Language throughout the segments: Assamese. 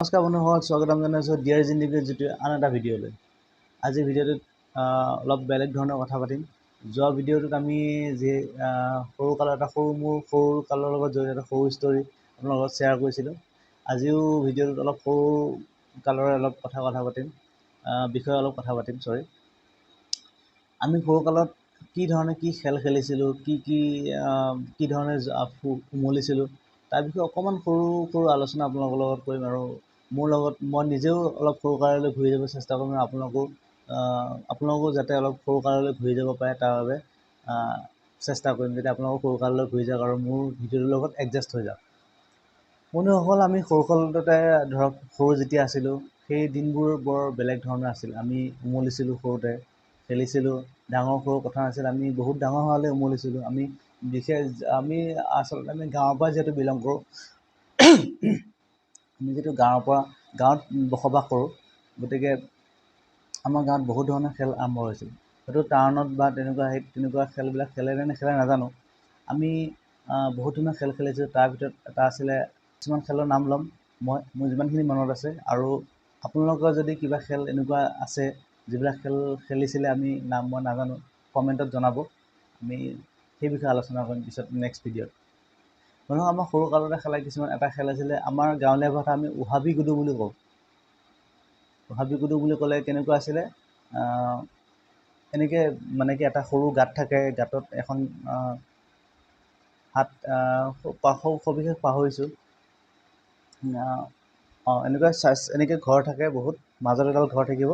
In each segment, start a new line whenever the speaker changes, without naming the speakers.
নমস্কাৰ বন্ধুসকল, স্বাগতম জনাইছোঁ ডিয়াৰ জিন্দিগীৰ যিটো আন এটা ভিডিঅ'লৈ। আজি ভিডিঅ'টোত অলপ বেলেগ ধৰণৰ কথা পাতিম। যোৱা ভিডিঅ'টোত আমি যি সৰু কালৰ লগত জড়িত এটা সৰু ষ্টৰি আপোনাৰ লগত শ্বেয়াৰ কৰিছিলোঁ। আজিও ভিডিঅ'টোত অলপ সৰু কালৰে অলপ কথা পাতিম, বিষয়ে অলপ কথা পাতিম। আমি সৰু কালত কি ধৰণে কি খেল খেলিছিলোঁ, কি ধৰণে উমলিছিলোঁ, তাৰ বিষয়ে অকণমান সৰু আলোচনা আপোনালোকৰ লগত কৰিম। আৰু মই নিজেও অলপ সৰু কাললৈ ঘূৰি যাব চেষ্টা কৰিম, আপোনালোকো যাতে অলপ সৰু কাললৈ ঘূৰি যাব পাৰে তাৰ বাবে চেষ্টা কৰিম, যাতে আপোনালোকৰ সৰু কাললৈ ঘূৰি যাওক আৰু মোৰ ভিডিঅ'টোৰ লগত এডজাষ্ট হৈ যাওক। বন্ধুসকল, আমি সৰু কালতে ধৰক সৰু যেতিয়া আছিলোঁ সেই দিনবোৰ বৰ বেলেগ ধৰণৰ আছিল। আমি উমলিছিলোঁ, সৰুতে খেলিছিলোঁ, ডাঙৰ সৰু কথা নাছিল। আমি বহুত ডাঙৰ হোৱালৈ উমলিছিলোঁ। আমি আচলতে গাঁৱৰ পৰা যিহেতু বিলং কৰোঁ, আমি যিটো গাঁৱত বসবাস কৰোঁ, গতিকে আমাৰ গাঁৱত বহুত ধৰণৰ খেল আৰম্ভ হৈছিল। হয়তো টাউনত বা তেনেকুৱা খেলবিলাক খেলে নে নেখেলে নাজানো। আমি বহুত ধৰণৰ খেল খেলিছিলোঁ। তাৰ ভিতৰত এটা আছিলে, কিছুমান খেলৰ নাম ল'ম মোৰ যিমানখিনি মনত আছে, আৰু আপোনালোকৰ যদি কিবা খেল এনেকুৱা আছে যিবিলাক খেল খেলিছিলে আমি মই নাজানো, কমেণ্টত জনাব। আমি সেই বিষয়ে আলোচনা কৰিম পিছত নেক্সট ভিডিঅ'ত। আমাৰ সৰু কালতে খেলা এটা খেল আছিলে, আমাৰ গাঁৱলীয়া ভাষাত আমি উহাবি গুডু বুলি কওঁ। উহাবি গুডু বুলি ক'লে কেনেকুৱা আছিলে, এনেকৈ মানে কি এটা সৰু গাঁত থাকে, গাঁতত এখন সবিশেষ পাহৰিছোঁ। এনেকৈ ঘৰ থাকে বহুত, মাজত এডাল ঘৰ থাকিব।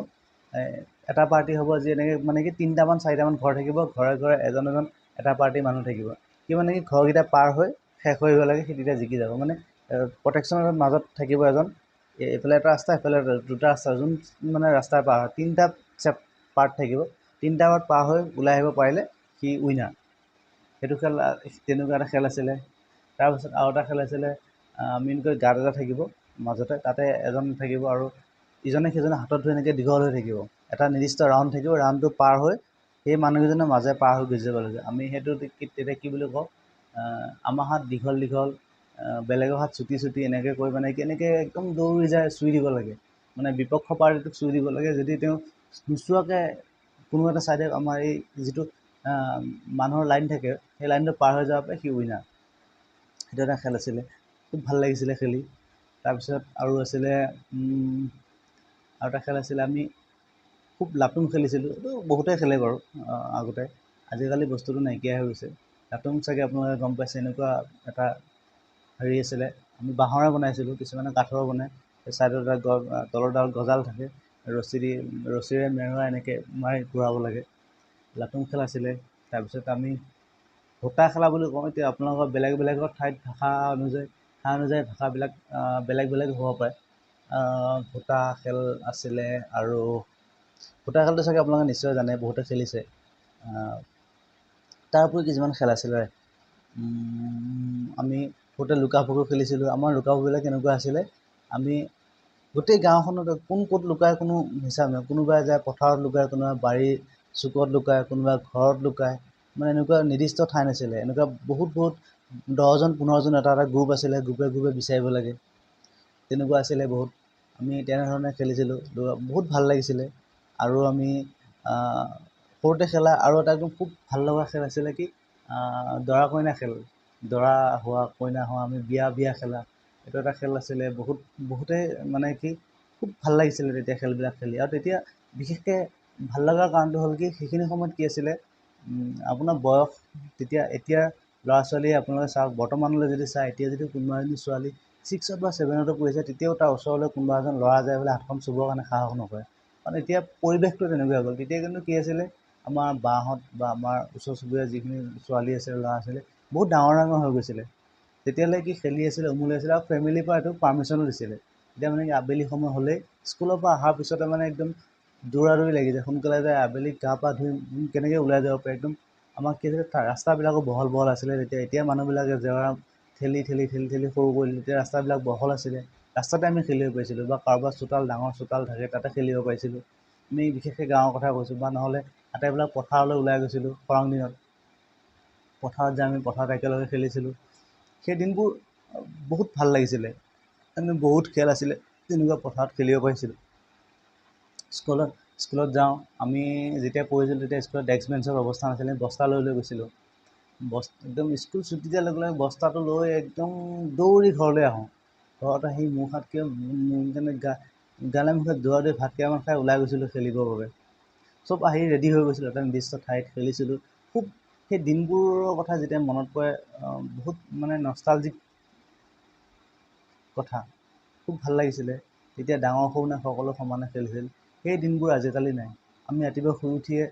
এটা পাৰ্টি হ'ব যি এনেকৈ মানে কি 3টামান 4টামান ঘৰ থাকিব, ঘৰে ঘৰে এজন এটা পাৰ্টি মানুহ থাকিব। মানে কি ঘৰকেইটা পাৰ হৈ শেষ হৈ আহিব লাগে, সেই তেতিয়া জিকি যাব। মানে প্ৰটেকশ্যনৰ মাজত থাকিব এজন, এইফালে এটা ৰাস্তা, এইফালে দুটা ৰাস্তা, যোন মানে ৰাস্তাই পাৰ হয় 3টা পাৰ্ট থাকিব। 3টা পাৰ্ট পাৰ হৈ ওলাই আহিব পাৰিলে সি উইনাৰ। সেইটো খেল, তেনেকুৱা এটা খেল আছিলে। তাৰপিছত আৰু এটা খেল আছিলে, মেইনকৈ গাঁত এটা থাকিব মাজতে, তাতে এজন থাকিব আৰু ইজনে সিজনে হাতত ধৰি এনেকৈ দীঘল হৈ থাকিব। এটা নিৰ্দিষ্ট ৰাউণ্ড থাকিব, ৰাউণ্ডটো পাৰ হৈ সেই মানুহকেইজনৰ মাজে পাৰ হৈ গুচি যাব লাগে। আমি সেইটো তেতিয়া কি বুলি কওঁ, আমাৰ হাত দীঘল দীঘল, বেলেগৰ হাত চুটি চুটি, এনেকৈ কৰি মানে কেনেকৈ একদম দৌৰি যায় চুই দিব লাগে। মানে বিপক্ষ পাৰ্টিটোক চুই দিব লাগে। যদি তেওঁ নোচোৱাকৈ কোনো এটা ছাইডে আমাৰ এই যিটো মানুহৰ লাইন থাকে, সেই লাইনটো পাৰ হৈ যাব পাৰে, সি উইনাৰ। সেইটো এটা খেল আছিলে, খুব ভাল লাগিছিলে খেলি। তাৰপিছত আৰু আছিলে, আৰু এটা খেল আছিলে, আমি খুব লাটুম খেলিছিলোঁ। এইটো বহুতেই খেলে বাৰু আগতে, আজিকালি বস্তুটো নাইকিয়া হৈ গৈছে। লাটুম চাগে আপোনালোকে গম পাইছে, এনেকুৱা এটা হেৰি আছিলে, আমি বাঁহৰে বনাইছিলোঁ, কিছুমানে কাঠৰ বনায়। ছাইডত তলৰডাল গজাল থাকে, ৰছীৰে মেৰুৱাই এনেকৈ মাৰি ঘূৰাব লাগে। লাটুম খেল আছিলে। তাৰপিছত আমি ভোটা খেলা বুলি কওঁ। এতিয়া আপোনালোকৰ বেলেগৰ ঠাইত ঠাই অনুযায়ী ভাষাবিলাক বেলেগ বেলেগ হ'ব পাৰে। ভোটা খেল আছিলে, আৰু ভোটা খেলটো চাগে আপোনালোকে নিশ্চয় জানে, বহুতে খেলিছে। তাৰ উপৰি কিছুমান খেল আছিলে, আমি সৰুতে লুকা ভাকু খেলিছিলোঁ। আমাৰ লুকা ভাকুবিলাক কেনেকুৱা আছিলে, আমি গোটেই গাঁওখনত কোন ক'ত লুকায় কোনো হিচাপ নাই। কোনোবাই যায় পথাৰত লুকায়, কোনোবাই বাৰীৰ চুকত লুকায়, কোনোবাই ঘৰত লুকায়। মানে এনেকুৱা নিৰ্দিষ্ট ঠাই নাছিলে। এনেকুৱা বহুত 10জন 15জন এটা গ্ৰুপ আছিলে, গ্ৰুপে বিচাৰিব লাগে, তেনেকুৱা আছিলে বহুত। আমি তেনেধৰণে খেলিছিলোঁ, বহুত ভাল লাগিছিলে। আৰু আমি সৰুতে খেলা আৰু এটা একদম খুব ভাল লগা খেল আছিলে কি, দৰা কইনা খেল। দৰা হোৱা কইনা হোৱা, আমি বিয়া খেলা, এইটো এটা খেল আছিলে। বহুতেই মানে কি খুব ভাল লাগিছিলে তেতিয়া খেলবিলাক খেলি। আৰু তেতিয়া বিশেষকৈ ভাল লগাৰ কাৰণটো হ'ল কি, সেইখিনি সময়ত কি আছিলে, আপোনাৰ বয়স এতিয়া ল'ৰা ছোৱালীয়ে আপোনালোকে চাওক, বৰ্তমানলৈ যদি চায়, এতিয়া যদি কোনোবা এজনী ছোৱালী 6ত বা 7ত পঢ়িছে, তেতিয়াও তাৰ ওচৰলৈ কোনোবা এজন ল'ৰা যায় বোলে হাতখন চুবৰ কাৰণে সাহস নকৰে। কাৰণ এতিয়া পৰিৱেশটো তেনেকুৱা হৈ গ'ল। তেতিয়া কিন্তু কি আছিলে, আমাৰ বাহঁত বা আমাৰ ওচৰ চুবুৰীয়া যিখিনি ছোৱালী আছিলে, ল'ৰা আছিলে, বহুত ডাঙৰ হৈ গৈছিলে। তেতিয়ালৈ কি খেলি আছিলে, উমলি আছিলে, আৰু ফেমিলিৰ পৰা এইটো পাৰ্মিশ্যনো দিছিলে। এতিয়া মানে কি আবেলি সময় হ'লেই, স্কুলৰ পৰা অহাৰ পিছতে মানে একদম দৌৰা দৌৰি লাগি যায়, সোনকালে যায়, আবেলি গা পা ধুই কেনেকৈ ওলাই যাব পাৰে। একদম আমাক কি আছিলে, ৰাস্তাবিলাকো বহল আছিলে তেতিয়া। এতিয়া মানুহবিলাকে জেওৰা ঠেলি সৰু কৰি দিলে। তেতিয়া ৰাস্তাবিলাক বহল আছিলে, ৰাস্তাতে আমি খেলিব পাৰিছিলোঁ। বা কাৰোবাৰ ডাঙৰ চোতাল থাকে, তাতে খেলিব পাৰিছিলোঁ। আমি বিশেষকৈ গাঁৱৰ কথা কৈছোঁ। বা নহ'লে আটাইবিলাক পথাৰলৈ ওলাই গৈছিলোঁ খৰাং দিনত। পথাৰত যায় আমি পথাৰত একেলগে খেলিছিলোঁ। সেই দিনবোৰ বহুত ভাল লাগিছিলে। বহুত খেল আছিলে, তেনেকুৱা পথাৰত খেলিব পাৰিছিলোঁ। স্কুলত যাওঁ, আমি যেতিয়া পঢ়িছিলোঁ তেতিয়া স্কুলত ডেস্ক বেঞ্চৰ ব্যৱস্থা নাছিলে, বস্তা লৈ গৈছিলোঁ। একদম স্কুল ছুটি দিয়াৰ লগে লগে বস্তাটো লৈ একদম দৌৰি ঘৰলৈ আহোঁ। ঘৰত আহি মুখ হাত গালে মুখে দৌৰা ভাত কেইটামান খাই ওলাই গৈছিলোঁ খেলিবৰ বাবে। চব আহি ৰেডি হৈ গৈছিলোঁ, এটা নিৰ্দিষ্ট ঠাইত খেলিছিলোঁ। খুব সেই দিনবোৰৰ কথা যেতিয়া মনত পৰে বহুত মানে নষ্টালজিক কথা। খুব ভাল লাগিছিলে। তেতিয়া ডাঙৰ সৰু নাই সকলো সমানে খেলিছিল। সেই দিনবোৰ আজিকালি নাই। আমি ৰাতিপুৱা শুই উঠিয়ে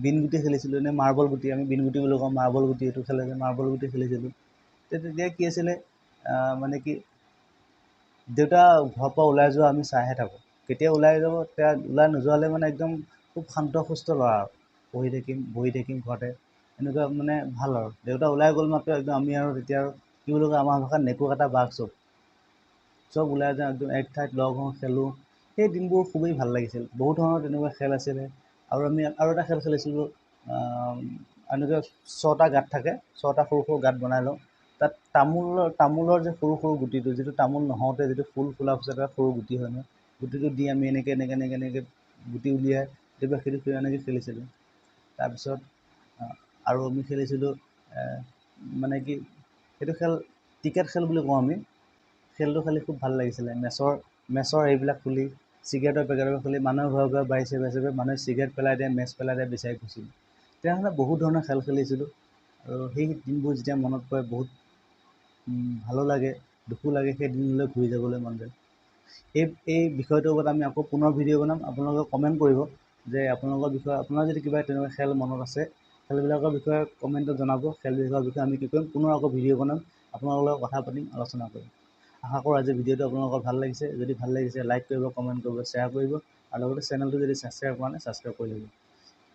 বিনগুটি খেলিছিলোঁ, এনে মাৰ্বল গুটি, আমি বিনগুটি বুলি কওঁ, মাৰ্বল গুটি এইটো খেলে যে মাৰ্বল গুটি খেলিছিলোঁ। তেতিয়া কি আছিলে মানে কি দেউতা ঘৰৰ পৰা ওলাই যোৱা আমি চাইহে থাকোঁ। কেতিয়া ওলাই যাব, তেতিয়া ওলাই নোযোৱালৈ মানে একদম খুব শান্ত সুস্থ ল'ৰা আৰু বহি থাকিম ঘৰতে, এনেকুৱা মানে ভাল আৰু। দেউতা ওলাই গ'ল মাত্ৰ একদম আমি আৰু তেতিয়া আৰু কি বুলি কয় আমাৰ ভাষাত নেকুৰ কাটা বাঘ চব ওলাই যাওঁ, একদম এক ঠাইত লগ হওঁ, খেলোঁ। সেই দিনবোৰ খুবেই ভাল লাগিছিল। বহুত ধৰণৰ তেনেকুৱা খেল আছিলে। আৰু আমি আৰু এটা খেল খেলিছিলোঁ, এনেকৈ 6টা গাঁত থাকে, 6টা সৰু সৰু গাঁত বনাই লওঁ। তাত তামোলৰ যে সৰু সৰু গুটিটো, যিটো তামোল নহওঁতে যিটো ফুল ফুলাৰ পিছত এটা সৰু গুটি হয় নহয়, গুটিটো দি আমি এনেকৈ গুটি উলিয়াই কেতিয়াবা সেইটো এনেকৈ খেলিছিলোঁ। তাৰপিছত আৰু আমি খেলিছিলোঁ মানে কি সেইটো খেল টিকেট খেল বুলি কওঁ আমি। খেলটো খেলি খুব ভাল লাগিছিলে। মেচৰ এইবিলাক খুলি চিগাৰেটৰ পেকেটৰ খুলি মানুহৰ ঘৰে ঘৰে বাঢ়িছে মানুহে চিগাৰেট পেলাই দিয়ে, মেচ পেলাই দিয়ে, বিচাৰি ফুৰিছিলোঁ। তেনেধৰণে বহুত ধৰণৰ খেল খেলিছিলোঁ। আৰু সেই দিনবোৰ যেতিয়া মনত পৰে বহুত ভালো লাগে, দুখো লাগে, সেই দিনলৈ ঘূৰি যাবলৈ মন যায়। এই বিষয়টোৰ ওপৰত আমি আকৌ পুনৰ ভিডিঅ' বনাম। আপোনালোকে কমেণ্ট কৰিব যে আপোনালোকৰ বিষয়ে, আপোনাৰ যদি কিবা তেনেকুৱা খেল মনত আছে, খেলবিলাকৰ বিষয়ে কমেণ্টত জনাব। খেলবিলাকৰ বিষয়ে আমি কি কৰিম, পুনৰ আকৌ ভিডিঅ' বনাম, আপোনালোকৰ লগত কথা পাতিম, আলোচনা কৰিম। আশা কৰোঁ আজি ভিডিঅ'টো আপোনালোকৰ ভাল লাগিছে। যদি ভাল লাগিছে লাইক কৰিব, কমেণ্ট কৰিব, শ্বেয়াৰ কৰিব, আৰু লগতে চেনেলটো যদি ছাবস্ক্ৰাইব কৰা নাই ছাবস্ক্ৰাইব কৰি ল'ব।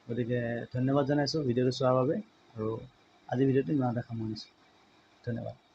গতিকে ধন্যবাদ জনাইছোঁ ভিডিঅ'টো চোৱাৰ বাবে। আৰু আজি ভিডিঅ'টো ইমানতে সামৰিছোঁ। ধন্যবাদ।